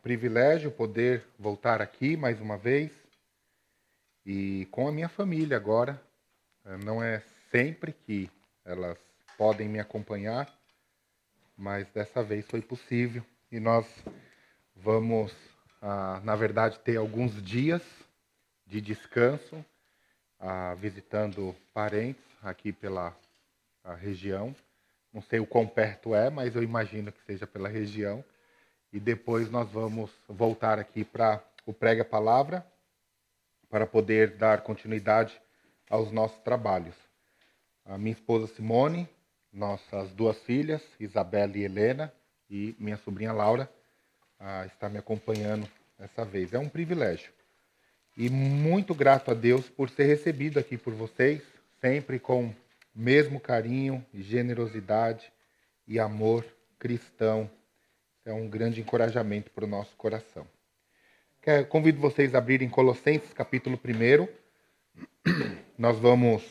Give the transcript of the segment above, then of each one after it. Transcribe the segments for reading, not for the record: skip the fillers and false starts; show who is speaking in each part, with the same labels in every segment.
Speaker 1: privilégio poder voltar aqui mais uma vez e com a minha família agora. Não é sempre que elas podem me acompanhar, mas dessa vez foi possível e nós vamos, na verdade, ter alguns dias de descanso, visitando parentes aqui pela região. Não sei o quão perto é, mas eu imagino que seja pela região. E depois nós vamos voltar aqui para o Prega a Palavra, para poder dar continuidade aos nossos trabalhos. A minha esposa Simone, nossas duas filhas, Isabela e Helena, e minha sobrinha Laura, está me acompanhando dessa vez. É um privilégio. E muito grato a Deus por ser recebido aqui por vocês, sempre com o mesmo carinho, generosidade e amor cristão. É um grande encorajamento para o nosso coração. Convido vocês a abrirem Colossenses capítulo 1. Nós vamos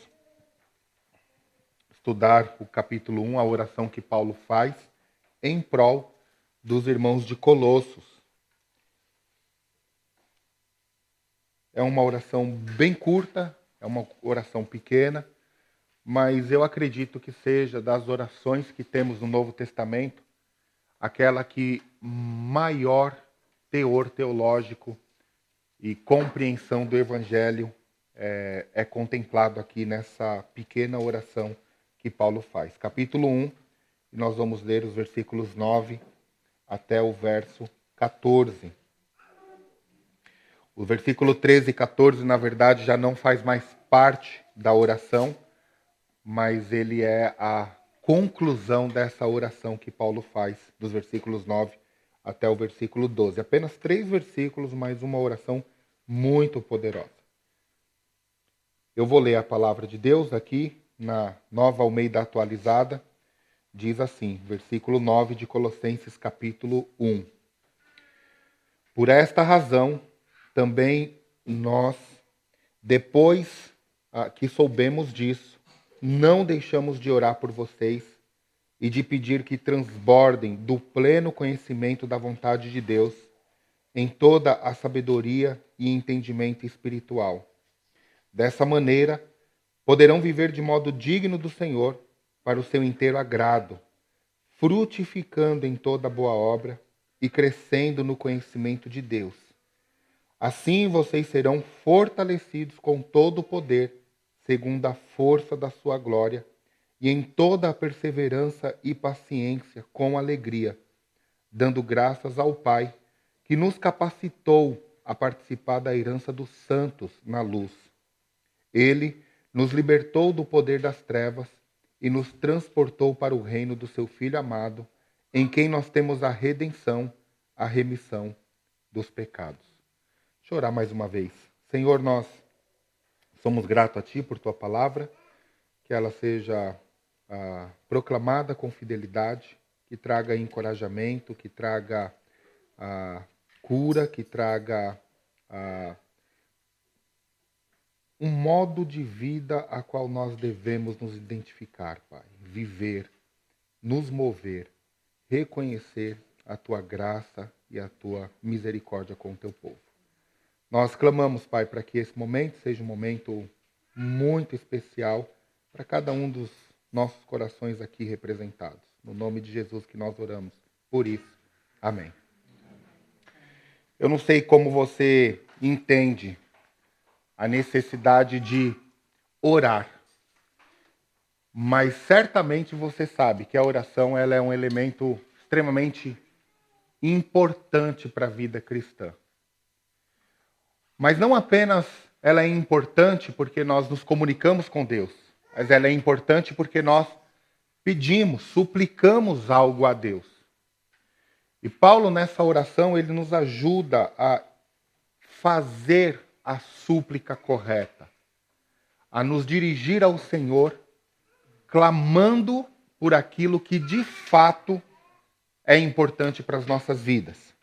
Speaker 1: estudar o capítulo 1, a oração que Paulo faz em prol dos irmãos de Colossos. É uma oração bem curta, é uma oração pequena, mas eu acredito que seja das orações que temos no Novo Testamento, aquela que maior teor teológico e compreensão do Evangelho é contemplado aqui nessa pequena oração que Paulo faz. Capítulo 1, e nós vamos ler os versículos 9 até o verso 14. O versículo 13 e 14, na verdade, já não faz mais parte da oração, mas ele é a conclusão dessa oração que Paulo faz, dos versículos 9 até o versículo 12. Apenas 3 versículos, mas uma oração muito poderosa. Eu vou ler a palavra de Deus aqui, na Nova Almeida Atualizada. Diz assim, versículo 9 de Colossenses capítulo 1. Por esta razão, também nós, depois que soubemos disso, não deixamos de orar por vocês e de pedir que transbordem do pleno conhecimento da vontade de Deus em toda a sabedoria e entendimento espiritual. Dessa maneira, poderão viver de modo digno do Senhor para o seu inteiro agrado, frutificando em toda boa obra e crescendo no conhecimento de Deus. Assim vocês serão fortalecidos com todo o poder, segundo a força da sua glória, e em toda a perseverança e paciência com alegria, dando graças ao Pai, que nos capacitou a participar da herança dos santos na luz. Ele nos libertou do poder das trevas e nos transportou para o reino do seu Filho amado, em quem nós temos a redenção, a remissão dos pecados. Deixa eu orar mais uma vez. Senhor, nós somos gratos a Ti por Tua palavra, que ela seja proclamada com fidelidade, que traga encorajamento, que traga cura, que traga um modo de vida a qual nós devemos nos identificar, Pai. Viver, nos mover, reconhecer a Tua graça e a Tua misericórdia com o Teu povo. Nós clamamos, Pai, para que esse momento seja um momento muito especial para cada um dos nossos corações aqui representados. No nome de Jesus que nós oramos. Por isso, amém. Eu não sei como você entende a necessidade de orar, mas certamente você sabe que a oração ela é um elemento extremamente importante para a vida cristã. Mas não apenas ela é importante porque nós nos comunicamos com Deus, mas ela é importante porque nós pedimos, suplicamos algo a Deus. E Paulo, nessa oração, ele nos ajuda a fazer a súplica correta, a nos dirigir ao Senhor, clamando por aquilo que de fato é importante para as nossas vidas.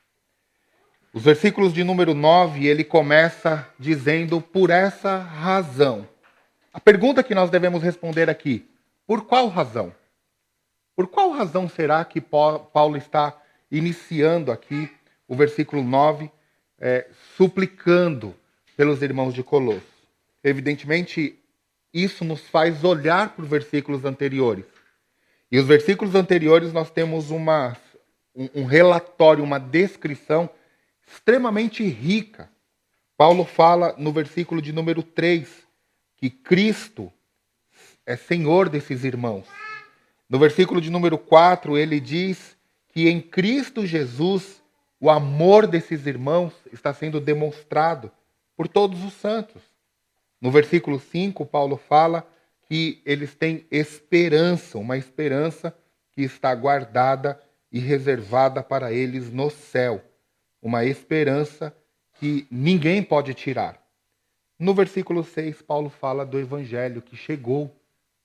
Speaker 1: Os versículos de número 9, ele começa dizendo, por essa razão. A pergunta que nós devemos responder aqui, por qual razão? Por qual razão será que Paulo está iniciando aqui o versículo 9, suplicando pelos irmãos de Colossos. Evidentemente, isso nos faz olhar para os versículos anteriores. E os versículos anteriores nós temos um relatório, uma descrição extremamente rica. Paulo fala no versículo de número 3 que Cristo é Senhor desses irmãos. No versículo de número 4, ele diz que em Cristo Jesus o amor desses irmãos está sendo demonstrado por todos os santos. No versículo 5, Paulo fala que eles têm esperança, uma esperança que está guardada e reservada para eles no céu. Uma esperança que ninguém pode tirar. No versículo 6, Paulo fala do evangelho que chegou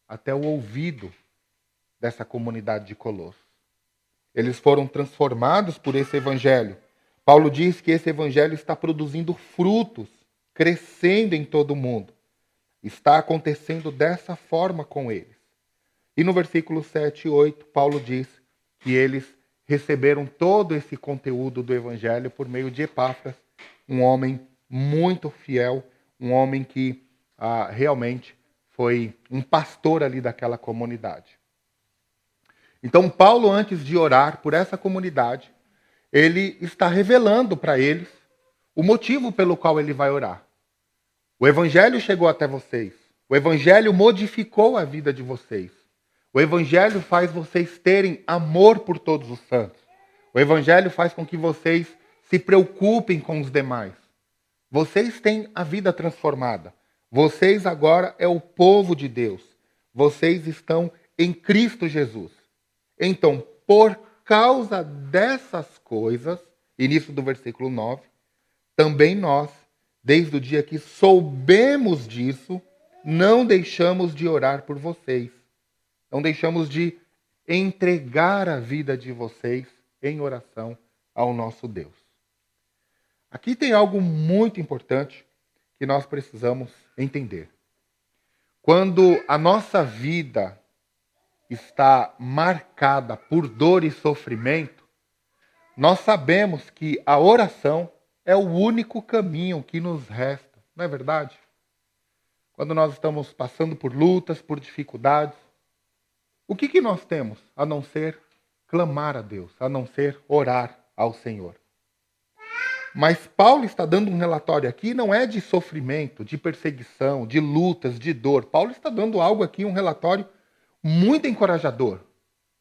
Speaker 1: até o ouvido dessa comunidade de Colossos. Eles foram transformados por esse evangelho. Paulo diz que esse evangelho está produzindo frutos, crescendo em todo o mundo. Está acontecendo dessa forma com eles. E no versículo 7 e 8, Paulo diz que eles receberam todo esse conteúdo do evangelho por meio de Epáfras, um homem muito fiel, um homem que realmente foi um pastor ali daquela comunidade. Então, Paulo, antes de orar por essa comunidade, ele está revelando para eles o motivo pelo qual ele vai orar. O evangelho chegou até vocês. O evangelho modificou a vida de vocês. O evangelho faz vocês terem amor por todos os santos. O evangelho faz com que vocês se preocupem com os demais. Vocês têm a vida transformada. Vocês agora é o povo de Deus. Vocês estão em Cristo Jesus. Então, por causa dessas coisas, início do versículo 9, também nós, desde o dia que soubemos disso, não deixamos de orar por vocês. Não deixamos de entregar a vida de vocês em oração ao nosso Deus. Aqui tem algo muito importante que nós precisamos entender. Quando a nossa vida está marcada por dor e sofrimento, nós sabemos que a oração é o único caminho que nos resta, não é verdade? Quando nós estamos passando por lutas, por dificuldades, o que nós temos a não ser clamar a Deus, a não ser orar ao Senhor? Mas Paulo está dando um relatório aqui, não é de sofrimento, de perseguição, de lutas, de dor. Paulo está dando algo aqui, um relatório muito encorajador.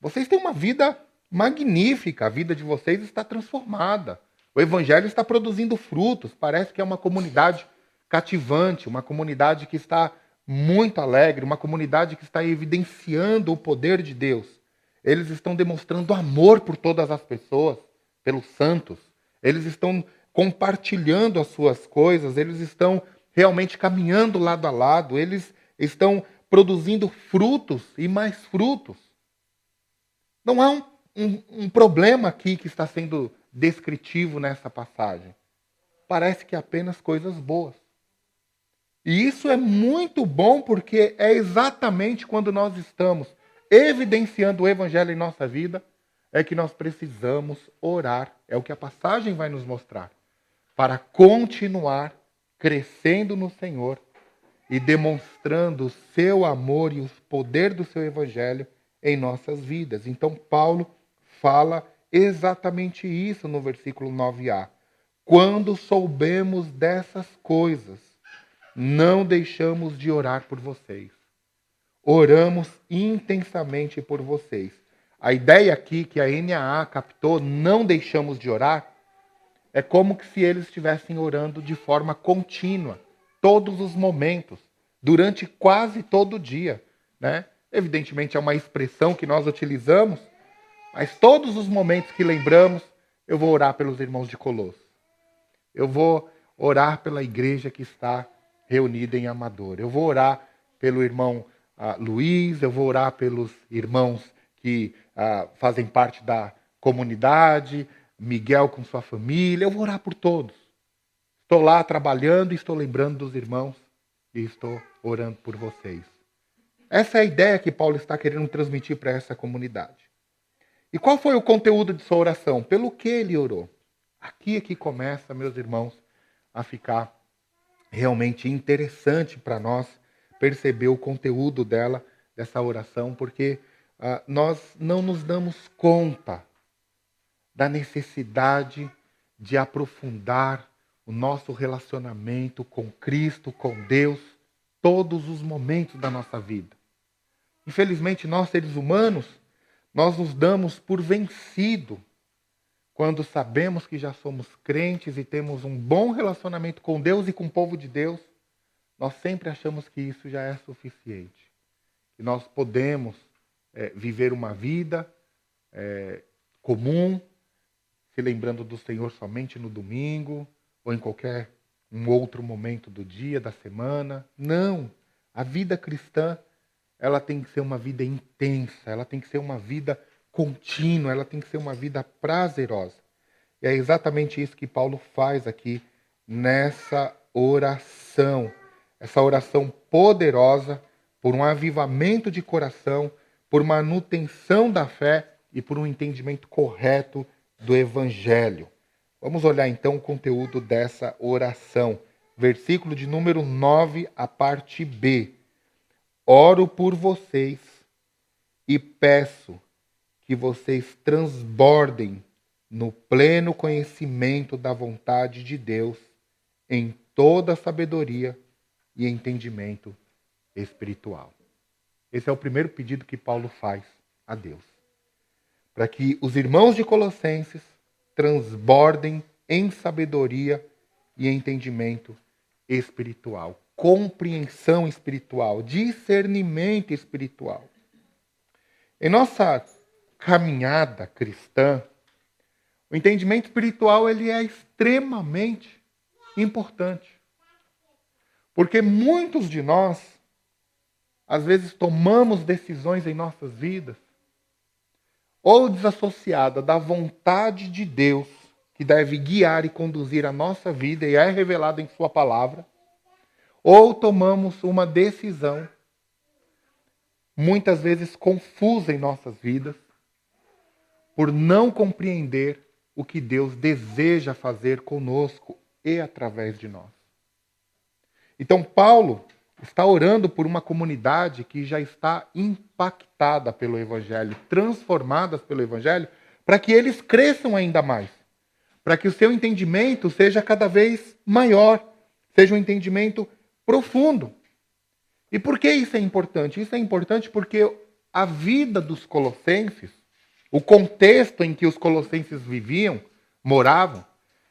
Speaker 1: Vocês têm uma vida magnífica, a vida de vocês está transformada. O evangelho está produzindo frutos, parece que é uma comunidade cativante, uma comunidade que está muito alegre, uma comunidade que está evidenciando o poder de Deus. Eles estão demonstrando amor por todas as pessoas, pelos santos. Eles estão compartilhando as suas coisas, eles estão realmente caminhando lado a lado, eles estão produzindo frutos e mais frutos. Não há um problema aqui que está sendo descritivo nessa passagem. Parece que apenas coisas boas. E isso é muito bom porque é exatamente quando nós estamos evidenciando o evangelho em nossa vida, é que nós precisamos orar. É o que a passagem vai nos mostrar. Para continuar crescendo no Senhor e demonstrando o seu amor e o poder do seu evangelho em nossas vidas. Então, Paulo fala exatamente isso no versículo 9a. Quando soubemos dessas coisas, não deixamos de orar por vocês. Oramos intensamente por vocês. A ideia aqui que a NAA captou, não deixamos de orar, é como se eles estivessem orando de forma contínua, todos os momentos, durante quase todo o dia, né? Evidentemente é uma expressão que nós utilizamos, mas todos os momentos que lembramos, eu vou orar pelos irmãos de Colossos. Eu vou orar pela igreja que está reunida em Amador. Eu vou orar pelo irmão Luiz, eu vou orar pelos irmãos que fazem parte da comunidade, Miguel com sua família, eu vou orar por todos. Estou lá trabalhando e estou lembrando dos irmãos e estou orando por vocês. Essa é a ideia que Paulo está querendo transmitir para essa comunidade. E qual foi o conteúdo de sua oração? Pelo que ele orou? Aqui é que começa, meus irmãos, a ficar realmente interessante para nós perceber o conteúdo dessa oração, porque nós não nos damos conta da necessidade de aprofundar o nosso relacionamento com Cristo, com Deus, todos os momentos da nossa vida. Infelizmente, nós, seres humanos, nós nos damos por vencido quando sabemos que já somos crentes e temos um bom relacionamento com Deus e com o povo de Deus. Nós sempre achamos que isso já é suficiente. Que nós podemos viver uma vida comum, se lembrando do Senhor somente no domingo ou em qualquer um outro momento do dia, da semana. Não! A vida cristã, ela tem que ser uma vida intensa, ela tem que ser uma vida contínua, ela tem que ser uma vida prazerosa. E é exatamente isso que Paulo faz aqui nessa oração. Essa oração poderosa por um avivamento de coração, por manutenção da fé e por um entendimento correto do Evangelho. Vamos olhar então o conteúdo dessa oração. Versículo de número 9, a parte B. Oro por vocês e peço que vocês transbordem no pleno conhecimento da vontade de Deus, em toda sabedoria e entendimento espiritual. Esse é o primeiro pedido que Paulo faz a Deus. Para que os irmãos de Colossenses transbordem em sabedoria e entendimento espiritual, compreensão espiritual, discernimento espiritual. Em nossa caminhada cristã, o entendimento espiritual ele é extremamente importante. Porque muitos de nós, às vezes, tomamos decisões em nossas vidas ou desassociada da vontade de Deus, que deve guiar e conduzir a nossa vida e é revelada em sua palavra, ou tomamos uma decisão, muitas vezes confusa em nossas vidas, por não compreender o que Deus deseja fazer conosco e através de nós. Então, Paulo está orando por uma comunidade que já está impactada pelo Evangelho, transformadas pelo Evangelho, para que eles cresçam ainda mais, para que o seu entendimento seja cada vez maior, seja um entendimento profundo. E por que isso é importante? Isso é importante porque a vida dos colossenses, o contexto em que os colossenses viviam, moravam,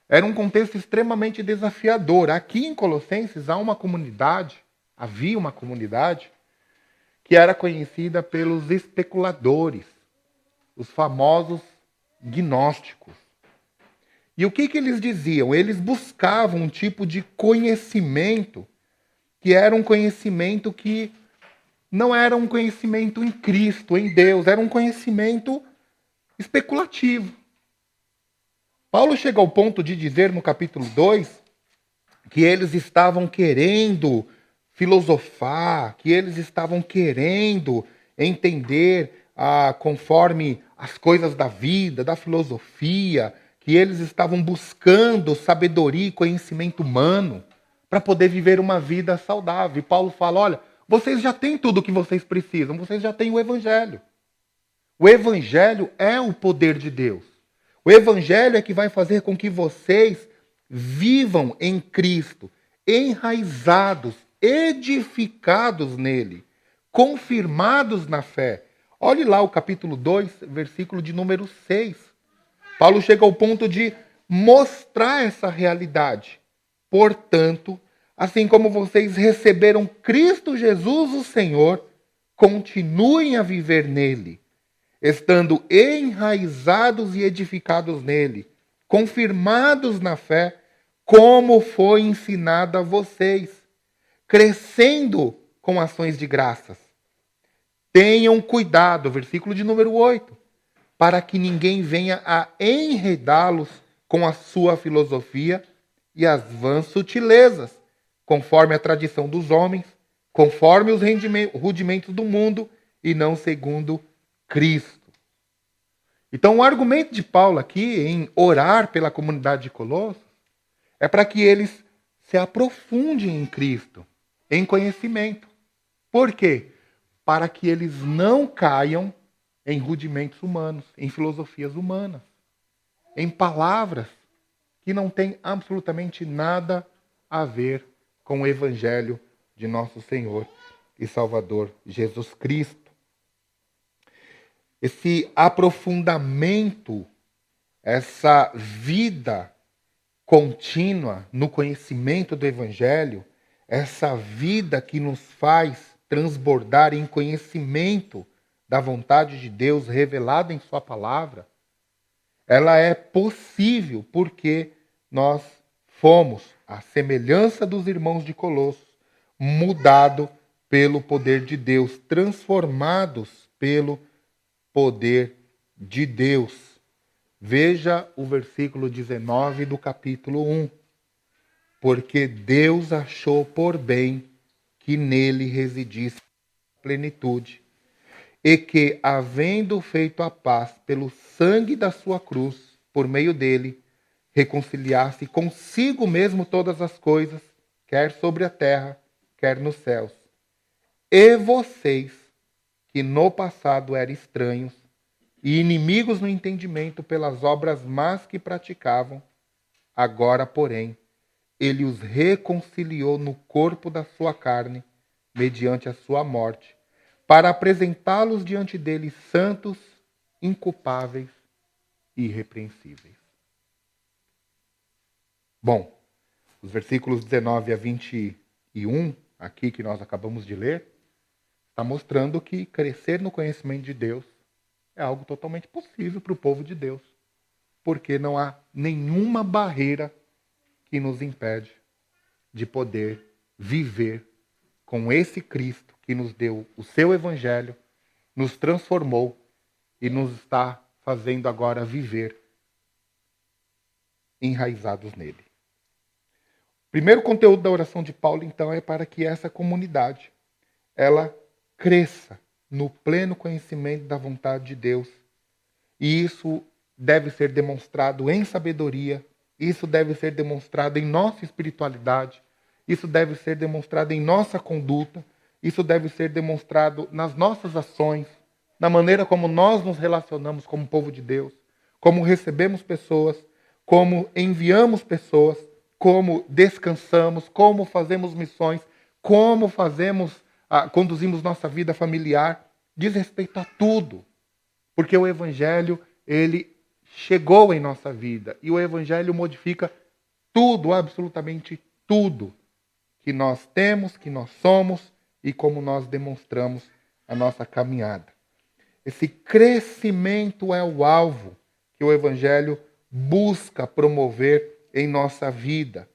Speaker 1: era um contexto extremamente desafiador. Aqui em Colossenses havia uma comunidade que era conhecida pelos especuladores, os famosos gnósticos. E o que eles diziam? Eles buscavam um tipo de conhecimento que era um conhecimento que não era um conhecimento em Cristo, em Deus, era um conhecimento especulativo. Paulo chega ao ponto de dizer no capítulo 2 que eles estavam querendo filosofar, que eles estavam querendo entender conforme as coisas da vida, da filosofia, que eles estavam buscando sabedoria e conhecimento humano para poder viver uma vida saudável. E Paulo fala, olha, vocês já têm tudo o que vocês precisam, vocês já têm o Evangelho. O Evangelho é o poder de Deus. O Evangelho é que vai fazer com que vocês vivam em Cristo, enraizados, edificados nele, confirmados na fé. Olhe lá o capítulo 2, versículo de número 6. Paulo chega ao ponto de mostrar essa realidade. Portanto, assim como vocês receberam Cristo Jesus, o Senhor, continuem a viver nele, estando enraizados e edificados nele, confirmados na fé, como foi ensinado a vocês, crescendo com ações de graças. Tenham cuidado, versículo de número 8, para que ninguém venha a enredá-los com a sua filosofia e as vãs sutilezas, conforme a tradição dos homens, conforme os rudimentos do mundo e não segundo Cristo. Então, o argumento de Paulo aqui em orar pela comunidade de Colossos é para que eles se aprofundem em Cristo, em conhecimento. Por quê? Para que eles não caiam em rudimentos humanos, em filosofias humanas, em palavras que não têm absolutamente nada a ver com o evangelho de nosso Senhor e Salvador Jesus Cristo. Esse aprofundamento, essa vida contínua no conhecimento do evangelho, essa vida que nos faz transbordar em conhecimento da vontade de Deus revelada em sua palavra, ela é possível porque nós fomos, à semelhança dos irmãos de Colossos, mudados pelo poder de Deus, transformados pelo poder de Deus. Veja o versículo 19 do capítulo 1. Porque Deus achou por bem que nele residisse a plenitude, e que, havendo feito a paz pelo sangue da sua cruz, por meio dele, reconciliasse consigo mesmo todas as coisas, quer sobre a terra, quer nos céus. E vocês, que no passado eram estranhos e inimigos no entendimento pelas obras más que praticavam, agora, porém, ele os reconciliou no corpo da sua carne, mediante a sua morte, para apresentá-los diante dele santos, inculpáveis e irrepreensíveis. Bom, os versículos 19 a 21, aqui que nós acabamos de ler, está mostrando que crescer no conhecimento de Deus é algo totalmente possível para o povo de Deus, porque não há nenhuma barreira que nos impede de poder viver com esse Cristo que nos deu o seu evangelho, nos transformou e nos está fazendo agora viver enraizados nele. O primeiro conteúdo da oração de Paulo, então, é para que essa comunidade ela cresça no pleno conhecimento da vontade de Deus. E isso deve ser demonstrado em sabedoria, isso deve ser demonstrado em nossa espiritualidade, isso deve ser demonstrado em nossa conduta, isso deve ser demonstrado nas nossas ações, na maneira como nós nos relacionamos como povo de Deus, como recebemos pessoas, como enviamos pessoas, como descansamos, como fazemos missões, como conduzimos nossa vida familiar, diz respeito a tudo. Porque o evangelho, ele chegou em nossa vida e o evangelho modifica tudo, absolutamente tudo que nós temos, que nós somos e como nós demonstramos a nossa caminhada. Esse crescimento é o alvo que o evangelho busca promover em nossa vida.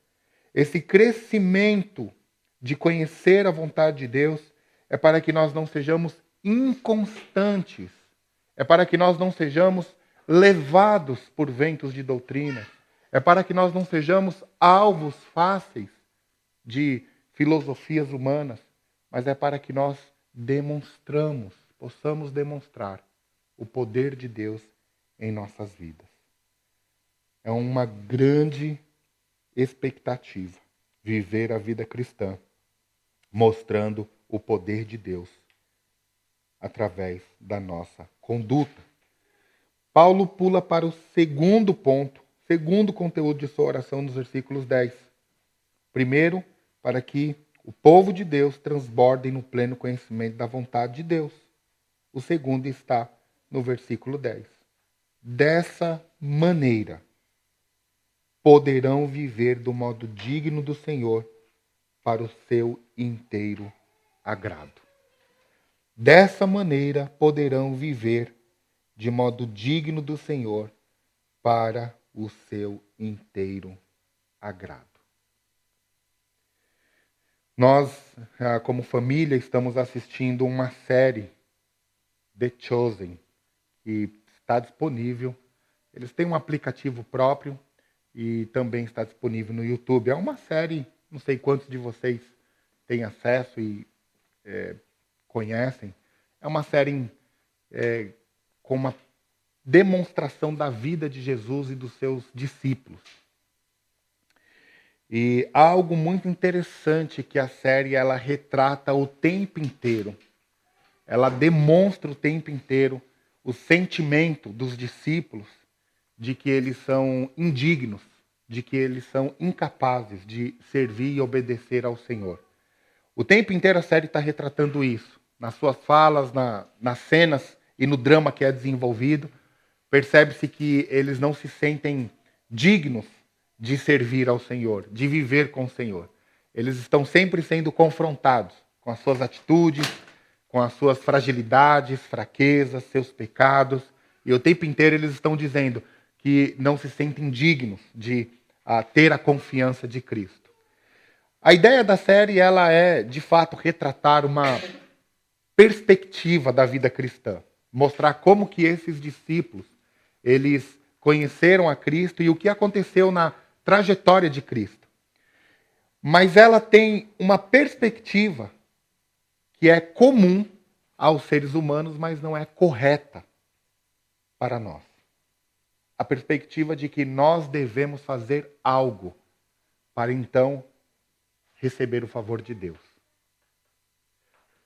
Speaker 1: Esse crescimento de conhecer a vontade de Deus é para que nós não sejamos inconstantes, é para que nós não sejamos levados por ventos de doutrinas, é para que nós não sejamos alvos fáceis de filosofias humanas, mas é para que nós possamos demonstrar o poder de Deus em nossas vidas. É uma grande expectativa viver a vida cristã, mostrando o poder de Deus através da nossa conduta. Paulo pula para o segundo ponto, segundo conteúdo de sua oração nos versículos 10. Primeiro, para que o povo de Deus transborde no pleno conhecimento da vontade de Deus. O segundo está no versículo 10. Dessa maneira, poderão viver do modo digno do Senhor para o seu inteiro agrado. Dessa maneira, poderão viver de modo digno do Senhor para o seu inteiro agrado. Nós, como família, estamos assistindo uma série, The Chosen, que está disponível. Eles têm um aplicativo próprio e também está disponível no YouTube. É uma série, não sei quantos de vocês têm acesso e conhecem. É uma série com uma demonstração da vida de Jesus e dos seus discípulos. E há algo muito interessante que a série ela retrata o tempo inteiro. Ela demonstra o tempo inteiro o sentimento dos discípulos de que eles são indignos, de que eles são incapazes de servir e obedecer ao Senhor. O tempo inteiro a série está retratando isso. Nas suas falas, nas cenas e no drama que é desenvolvido, percebe-se que eles não se sentem dignos de servir ao Senhor, de viver com o Senhor. Eles estão sempre sendo confrontados com as suas atitudes, com as suas fragilidades, fraquezas, seus pecados. E o tempo inteiro eles estão dizendo que não se sentem dignos de ter a confiança de Cristo. A ideia da série ela é, de fato, retratar uma perspectiva da vida cristã. Mostrar como que esses discípulos, eles conheceram a Cristo e o que aconteceu na trajetória de Cristo. Mas ela tem uma perspectiva que é comum aos seres humanos, mas não é correta para nós. A perspectiva de que nós devemos fazer algo para então receber o favor de Deus.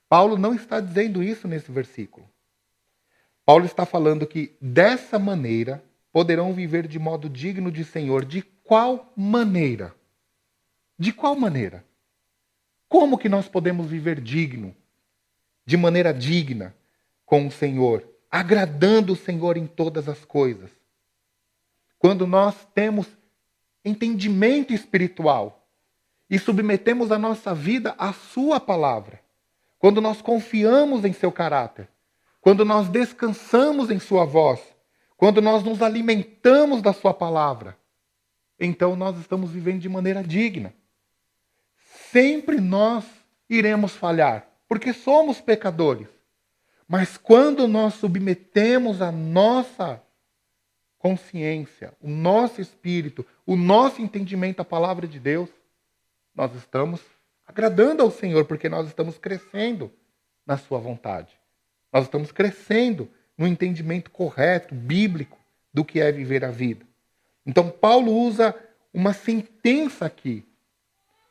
Speaker 1: Paulo não está dizendo isso nesse versículo. Paulo está falando que dessa maneira poderão viver de modo digno de Senhor. De qual maneira? De qual maneira? Como que nós podemos viver digno, de maneira digna com o Senhor, agradando o Senhor em todas as coisas? Quando nós temos entendimento espiritual e submetemos a nossa vida à sua palavra, quando nós confiamos em seu caráter, quando nós descansamos em sua voz, quando nós nos alimentamos da sua palavra, então nós estamos vivendo de maneira digna. Sempre nós iremos falhar, porque somos pecadores. Mas quando nós submetemos a nossa consciência, o nosso espírito, o nosso entendimento à palavra de Deus, nós estamos agradando ao Senhor, porque nós estamos crescendo na sua vontade. Nós estamos crescendo no entendimento correto, bíblico, do que é viver a vida. Então, Paulo usa uma sentença aqui,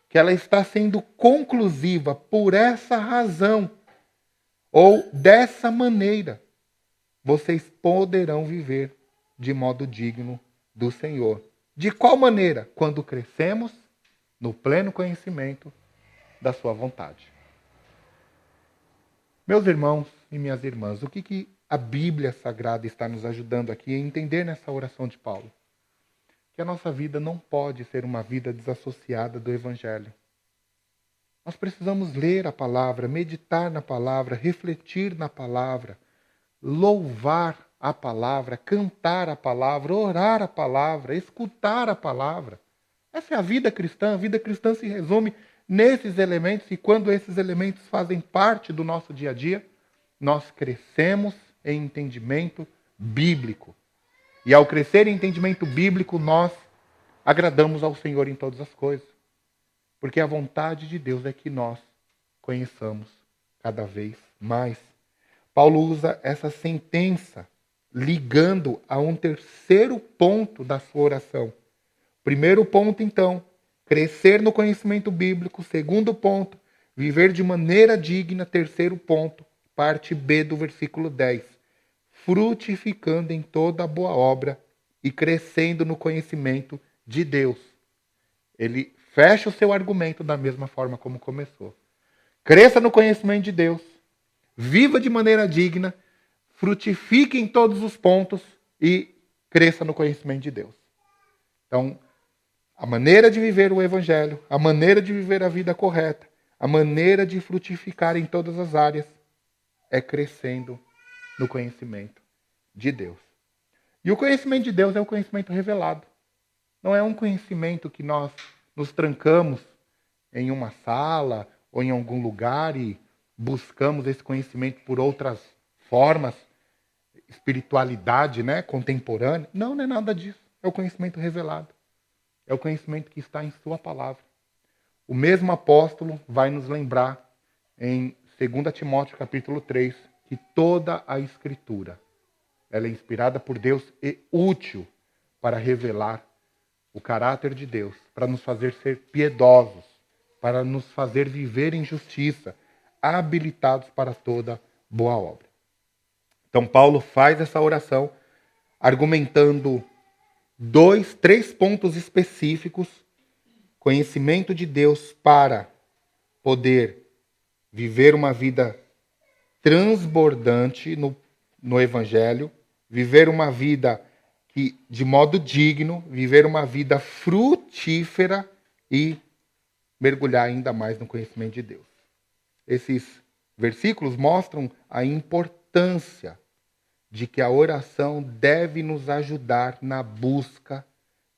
Speaker 1: que ela está sendo conclusiva por essa razão, ou dessa maneira, vocês poderão viver de modo digno do Senhor. De qual maneira? Quando crescemos no pleno conhecimento da sua vontade. Meus irmãos e minhas irmãs, o que a Bíblia Sagrada está nos ajudando aqui a entender nessa oração de Paulo? Que a nossa vida não pode ser uma vida desassociada do Evangelho. Nós precisamos ler a palavra, meditar na palavra, refletir na palavra, louvar a palavra, cantar a palavra, orar a palavra, escutar a palavra. Essa é a vida cristã. A vida cristã se resume nesses elementos e quando esses elementos fazem parte do nosso dia a dia, nós crescemos em entendimento bíblico. E ao crescer em entendimento bíblico, nós agradamos ao Senhor em todas as coisas. Porque a vontade de Deus é que nós conheçamos cada vez mais. Paulo usa essa sentença ligando a um terceiro ponto da sua oração. Primeiro ponto, então, crescer no conhecimento bíblico. Segundo ponto, viver de maneira digna. Terceiro ponto, parte B do versículo 10. Frutificando em toda boa obra e crescendo no conhecimento de Deus. Ele fecha o seu argumento da mesma forma como começou. Cresça no conhecimento de Deus. Viva de maneira digna. Frutifique em todos os pontos e cresça no conhecimento de Deus. Então, a maneira de viver o Evangelho, a maneira de viver a vida correta, a maneira de frutificar em todas as áreas é crescendo no conhecimento de Deus. E o conhecimento de Deus é o conhecimento revelado. Não é um conhecimento que nós nos trancamos em uma sala ou em algum lugar e buscamos esse conhecimento por outras formas, espiritualidade, contemporânea. Não é nada disso. É o conhecimento revelado. É o conhecimento que está em sua palavra. O mesmo apóstolo vai nos lembrar em 2 Timóteo capítulo 3 que toda a Escritura ela é inspirada por Deus e útil para revelar o caráter de Deus, para nos fazer ser piedosos, para nos fazer viver em justiça, habilitados para toda boa obra. Então Paulo faz essa oração argumentando três pontos específicos: conhecimento de Deus para poder viver uma vida transbordante no Evangelho, viver uma vida que, de modo digno, viver uma vida frutífera e mergulhar ainda mais no conhecimento de Deus. Esses versículos mostram a importância de que a oração deve nos ajudar na busca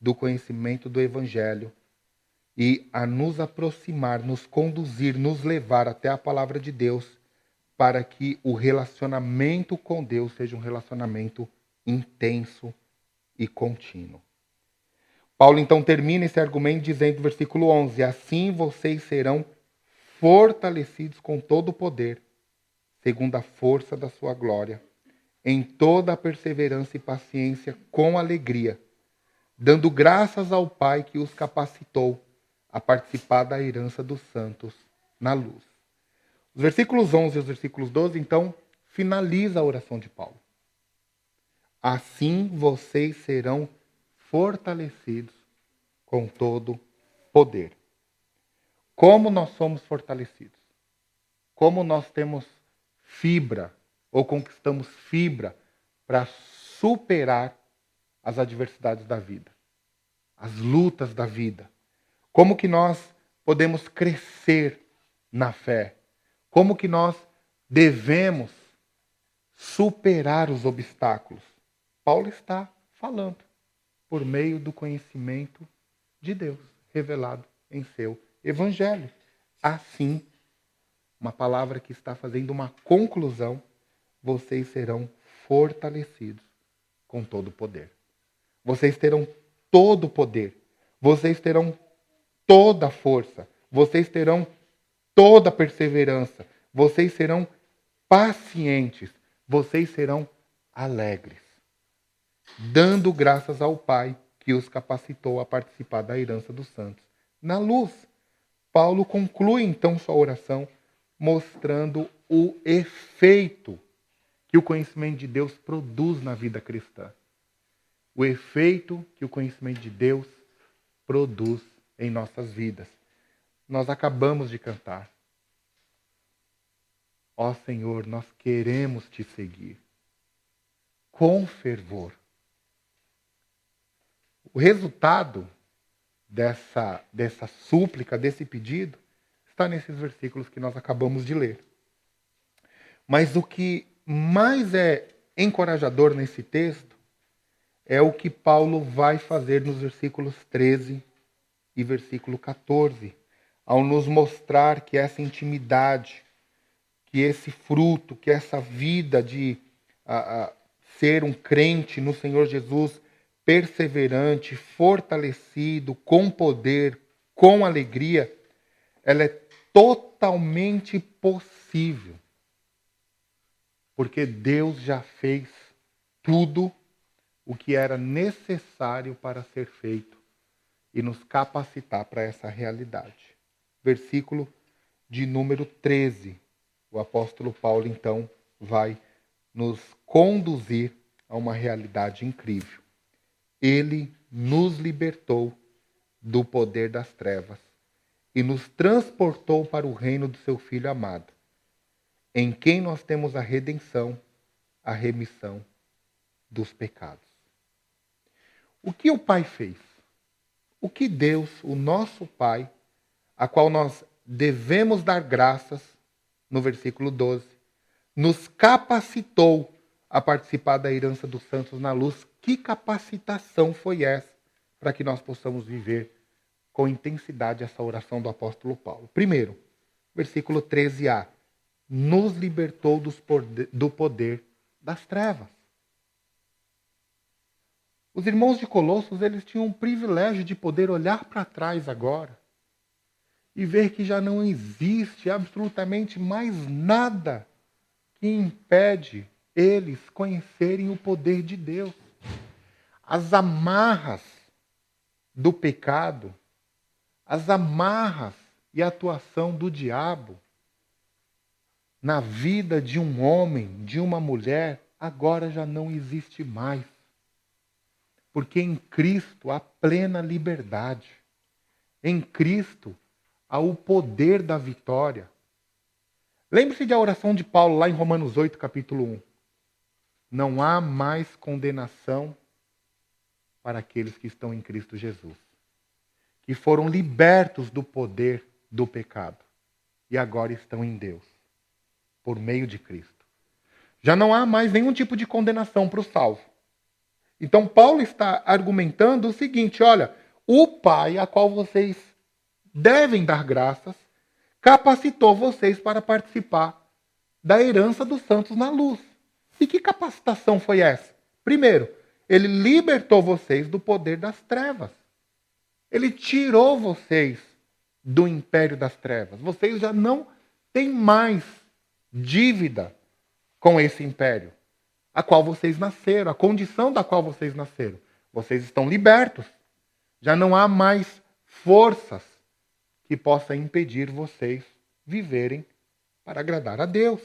Speaker 1: do conhecimento do Evangelho e a nos aproximar, nos conduzir, nos levar até a palavra de Deus, para que o relacionamento com Deus seja um relacionamento intenso e contínuo. Paulo então termina esse argumento dizendo no versículo 11: assim vocês serão fortalecidos com todo o poder, segundo a força da sua glória, em toda a perseverança e paciência com alegria, dando graças ao Pai que os capacitou a participar da herança dos santos na luz. Os versículos 11 e os versículos 12, então, finaliza a oração de Paulo. Assim vocês serão fortalecidos com todo poder. Como nós somos fortalecidos? Como nós temos fibra, ou conquistamos fibra, para superar as adversidades da vida, as lutas da vida? Como que nós podemos crescer na fé? Como que nós devemos superar os obstáculos? Paulo está falando por meio do conhecimento de Deus, revelado em seu Evangelho. Assim, uma palavra que está fazendo uma conclusão: vocês serão fortalecidos com todo o poder. Vocês terão todo o poder. Vocês terão toda a força. Vocês terão toda a perseverança. Vocês serão pacientes. Vocês serão alegres, dando graças ao Pai que os capacitou a participar da herança dos santos na luz. Paulo conclui então sua oração mostrando o efeito que o conhecimento de Deus produz na vida cristã. O efeito que o conhecimento de Deus produz em nossas vidas. Nós acabamos de cantar: ó Senhor, nós queremos te seguir com fervor. O resultado dessa súplica, desse pedido, está nesses versículos que nós acabamos de ler. Mas o que mais é encorajador nesse texto é o que Paulo vai fazer nos versículos 13 e versículo 14, ao nos mostrar que essa intimidade, que esse fruto, que essa vida de ser um crente no Senhor Jesus, perseverante, fortalecido, com poder, com alegria, ela é totalmente possível. Porque Deus já fez tudo o que era necessário para ser feito e nos capacitar para essa realidade. Versículo de número 13. O apóstolo Paulo, então, vai nos conduzir a uma realidade incrível. Ele nos libertou do poder das trevas e nos transportou para o reino do seu Filho amado, em quem nós temos a redenção, a remissão dos pecados. O que o Pai fez? O que Deus, o nosso Pai, a qual nós devemos dar graças, no versículo 12, nos capacitou a participar da herança dos santos na luz. Que capacitação foi essa para que nós possamos viver com intensidade essa oração do apóstolo Paulo? Primeiro, versículo 13a, nos libertou do poder das trevas. Os irmãos de Colossos, eles tinham o privilégio de poder olhar para trás agora e ver que já não existe absolutamente mais nada que impede eles conhecerem o poder de Deus. As amarras do pecado, as amarras e a atuação do diabo na vida de um homem, de uma mulher, agora já não existe mais. Porque em Cristo há plena liberdade. Em Cristo há o poder da vitória. Lembre-se da oração de Paulo lá em Romanos 8, capítulo 1. Não há mais condenação para aqueles que estão em Cristo Jesus, que foram libertos do poder do pecado e agora estão em Deus, por meio de Cristo. Já não há mais nenhum tipo de condenação para o salvo. Então Paulo está argumentando o seguinte, olha, o Pai a qual vocês devem dar graças, capacitou vocês para participar da herança dos santos na luz. E que capacitação foi essa? Primeiro, ele libertou vocês do poder das trevas. Ele tirou vocês do império das trevas. Vocês já não têm mais dívida com esse império, a qual vocês nasceram, a condição da qual vocês nasceram. Vocês estão libertos. Já não há mais forças que possam impedir vocês viverem para agradar a Deus,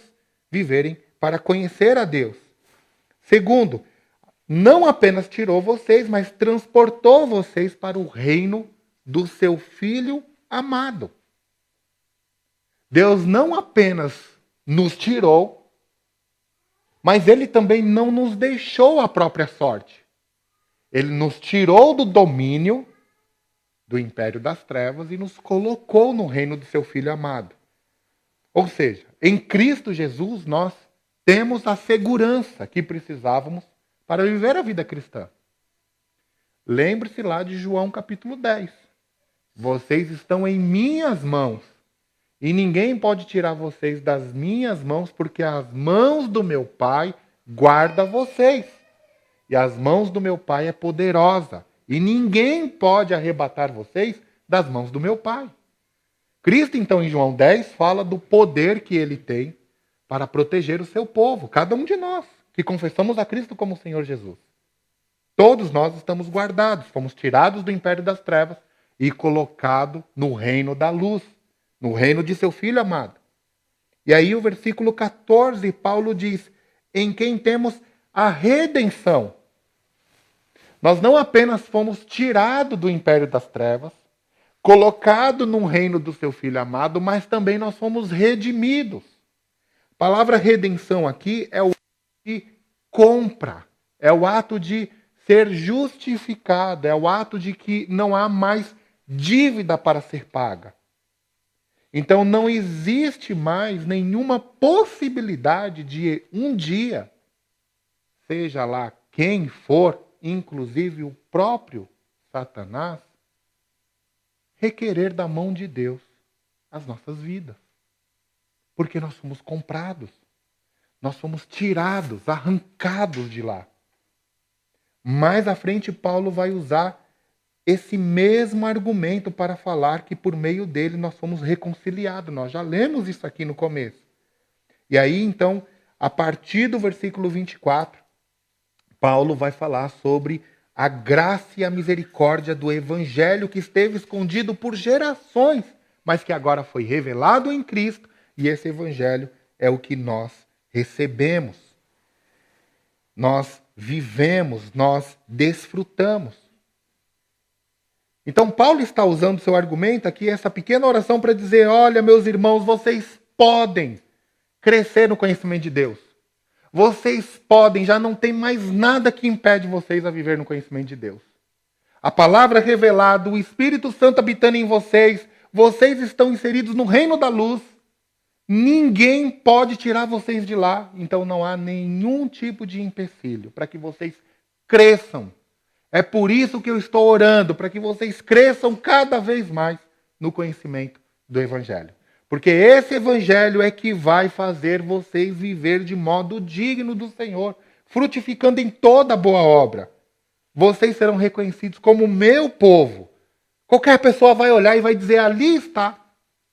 Speaker 1: viverem para conhecer a Deus. Segundo, não apenas tirou vocês, mas transportou vocês para o reino do seu Filho amado. Deus não apenas nos tirou, mas Ele também não nos deixou à própria sorte. Ele nos tirou do domínio do império das trevas e nos colocou no reino do seu Filho amado. Ou seja, em Cristo Jesus nós temos a segurança que precisávamos para viver a vida cristã. Lembre-se lá de João capítulo 10. Vocês estão em minhas mãos e ninguém pode tirar vocês das minhas mãos, porque as mãos do meu Pai guardam vocês. E as mãos do meu Pai é poderosa. E ninguém pode arrebatar vocês das mãos do meu Pai. Cristo, então, em João 10, fala do poder que ele tem para proteger o seu povo, cada um de nós, que confessamos a Cristo como Senhor Jesus. Todos nós estamos guardados, fomos tirados do império das trevas e colocados no reino da luz, no reino de seu Filho amado. E aí o versículo 14, Paulo diz, em quem temos a redenção. Nós não apenas fomos tirados do império das trevas, colocados no reino do seu Filho amado, mas também nós fomos redimidos. A palavra redenção aqui é o ato de compra, é o ato de ser justificado, é o ato de que não há mais dívida para ser paga. Então não existe mais nenhuma possibilidade de um dia, seja lá quem for, inclusive o próprio Satanás, requerer da mão de Deus as nossas vidas. Porque nós fomos comprados. Nós fomos tirados, arrancados de lá. Mais à frente, Paulo vai usar esse mesmo argumento para falar que por meio dele nós fomos reconciliados. Nós já lemos isso aqui no começo. E aí, então, a partir do versículo 24, Paulo vai falar sobre a graça e a misericórdia do evangelho que esteve escondido por gerações, mas que agora foi revelado em Cristo, e esse evangelho é o que nós recebemos. Nós vivemos, nós desfrutamos. Então Paulo está usando seu argumento aqui, essa pequena oração, para dizer, olha, meus irmãos, vocês podem crescer no conhecimento de Deus. Vocês podem, já não tem mais nada que impede vocês a viver no conhecimento de Deus. A palavra revelada, o Espírito Santo habitando em vocês, vocês estão inseridos no reino da luz. Ninguém pode tirar vocês de lá, então não há nenhum tipo de empecilho para que vocês cresçam. É por isso que eu estou orando, para que vocês cresçam cada vez mais no conhecimento do Evangelho. Porque esse Evangelho é que vai fazer vocês viver de modo digno do Senhor, frutificando em toda boa obra. Vocês serão reconhecidos como meu povo. Qualquer pessoa vai olhar e vai dizer, ali está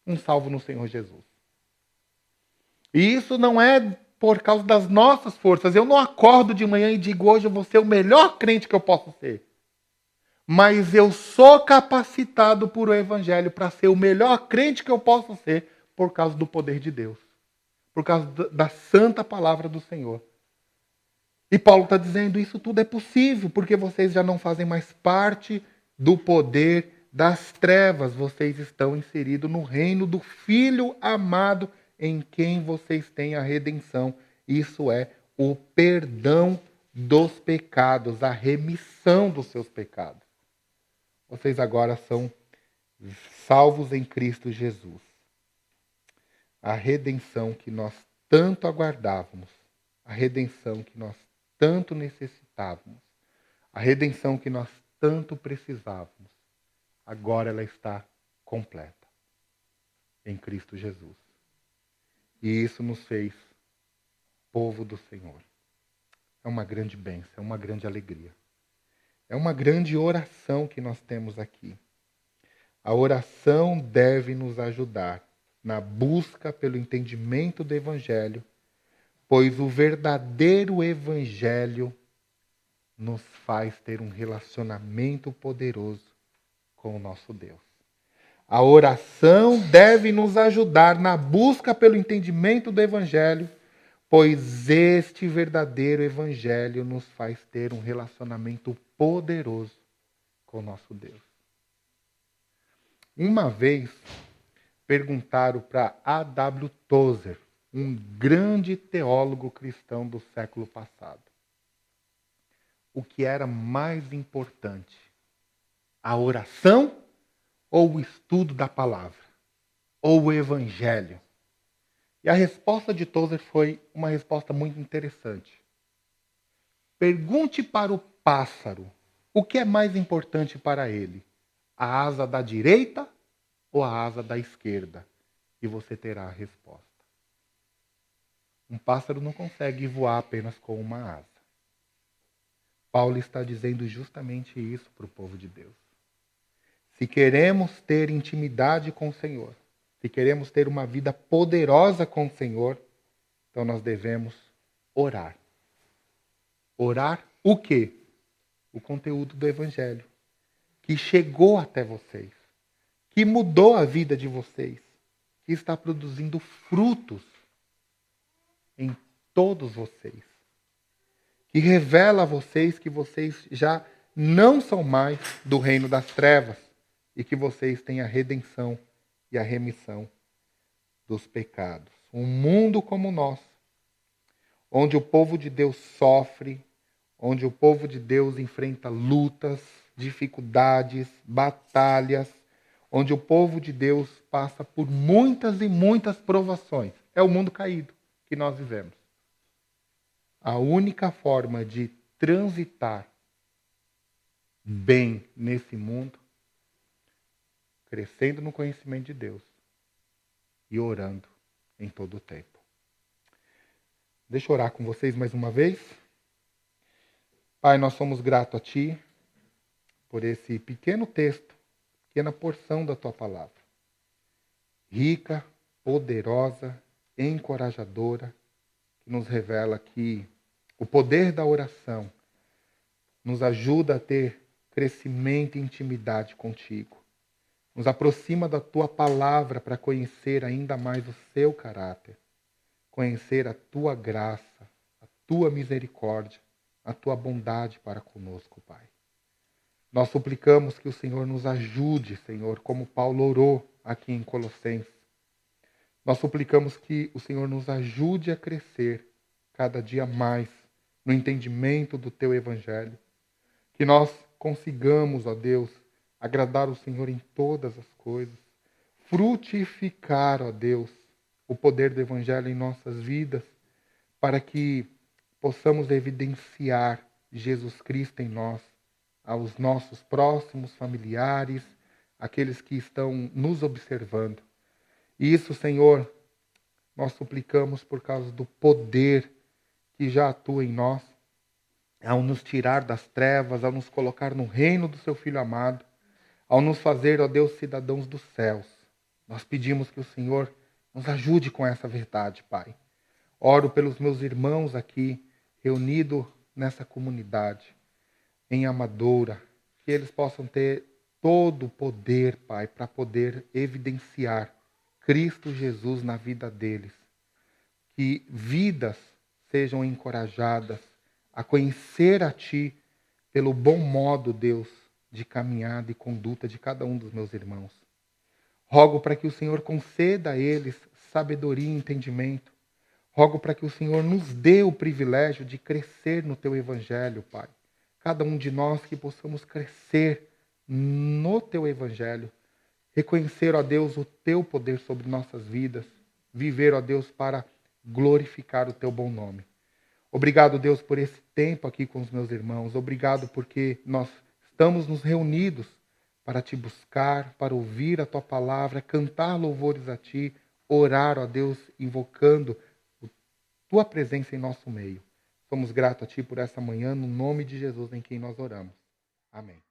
Speaker 1: um salvo no Senhor Jesus. E isso não é por causa das nossas forças. Eu não acordo de manhã e digo, hoje eu vou ser o melhor crente que eu posso ser. Mas eu sou capacitado por o Evangelho para ser o melhor crente que eu posso ser por causa do poder de Deus. Por causa da santa palavra do Senhor. E Paulo está dizendo, isso tudo é possível, porque vocês já não fazem mais parte do poder das trevas. Vocês estão inseridos no reino do Filho amado, em quem vocês têm a redenção. Isso é o perdão dos pecados, a remissão dos seus pecados. Vocês agora são salvos em Cristo Jesus. A redenção que nós tanto aguardávamos, a redenção que nós tanto necessitávamos, a redenção que nós tanto precisávamos, agora ela está completa em Cristo Jesus. E isso nos fez povo do Senhor. É uma grande bênção, é uma grande alegria. É uma grande oração que nós temos aqui. A oração deve nos ajudar na busca pelo entendimento do Evangelho, pois o verdadeiro Evangelho nos faz ter um relacionamento poderoso com o nosso Deus. A oração deve nos ajudar na busca pelo entendimento do Evangelho, pois este verdadeiro Evangelho nos faz ter um relacionamento poderoso com o nosso Deus. Uma vez perguntaram para A.W. Tozer, um grande teólogo cristão do século passado, o que era mais importante, a oração ou o estudo da palavra, ou o Evangelho? E a resposta de Tozer foi uma resposta muito interessante. Pergunte para o pássaro o que é mais importante para ele, a asa da direita ou a asa da esquerda? E você terá a resposta. Um pássaro não consegue voar apenas com uma asa. Paulo está dizendo justamente isso para o povo de Deus. Se queremos ter intimidade com o Senhor, se queremos ter uma vida poderosa com o Senhor, então nós devemos orar. Orar o quê? O conteúdo do Evangelho, que chegou até vocês, que mudou a vida de vocês, que está produzindo frutos em todos vocês, que revela a vocês que vocês já não são mais do reino das trevas e que vocês têm a redenção e a remissão dos pecados. Um mundo como o nosso, onde o povo de Deus sofre, onde o povo de Deus enfrenta lutas, dificuldades, batalhas, onde o povo de Deus passa por muitas e muitas provações. É o mundo caído que nós vivemos. A única forma de transitar bem nesse mundo, crescendo no conhecimento de Deus e orando em todo o tempo. Deixa eu orar com vocês mais uma vez. Pai, nós somos gratos a Ti por esse pequeno texto, pequena porção da Tua palavra. Rica, poderosa, encorajadora, que nos revela que o poder da oração nos ajuda a ter crescimento e intimidade contigo. Nos aproxima da Tua palavra para conhecer ainda mais o Seu caráter, conhecer a Tua graça, a Tua misericórdia, a Tua bondade para conosco, Pai. Nós suplicamos que o Senhor nos ajude, Senhor, como Paulo orou aqui em Colossenses. Nós suplicamos que o Senhor nos ajude a crescer cada dia mais no entendimento do Teu Evangelho. Que nós consigamos, ó Deus, agradar o Senhor em todas as coisas. Frutificar, ó Deus, o poder do Evangelho em nossas vidas, para que possamos evidenciar Jesus Cristo em nós, aos nossos próximos familiares, aqueles que estão nos observando. E isso, Senhor, nós suplicamos por causa do poder que já atua em nós, ao nos tirar das trevas, ao nos colocar no reino do Seu Filho amado, ao nos fazer, ó Deus, cidadãos dos céus. Nós pedimos que o Senhor nos ajude com essa verdade, Pai. Oro pelos meus irmãos aqui, reunidos nessa comunidade, em Amadora, que eles possam ter todo o poder, Pai, para poder evidenciar Cristo Jesus na vida deles. Que vidas sejam encorajadas a conhecer a Ti pelo bom modo, Deus, de caminhada e conduta de cada um dos meus irmãos. Rogo para que o Senhor conceda a eles sabedoria e entendimento. Rogo para que o Senhor nos dê o privilégio de crescer no Teu Evangelho, Pai. Cada um de nós que possamos crescer no Teu Evangelho. Reconhecer, ó Deus, o Teu poder sobre nossas vidas. Viver, ó Deus, para glorificar o Teu bom nome. Obrigado, Deus, por esse tempo aqui com os meus irmãos. Obrigado porque nós estamos nos reunidos para Te buscar, para ouvir a Tua palavra, cantar louvores a Ti, orar, ó Deus, invocando Tua presença em nosso meio. Somos gratos a Ti por essa manhã, no nome de Jesus em quem nós oramos. Amém.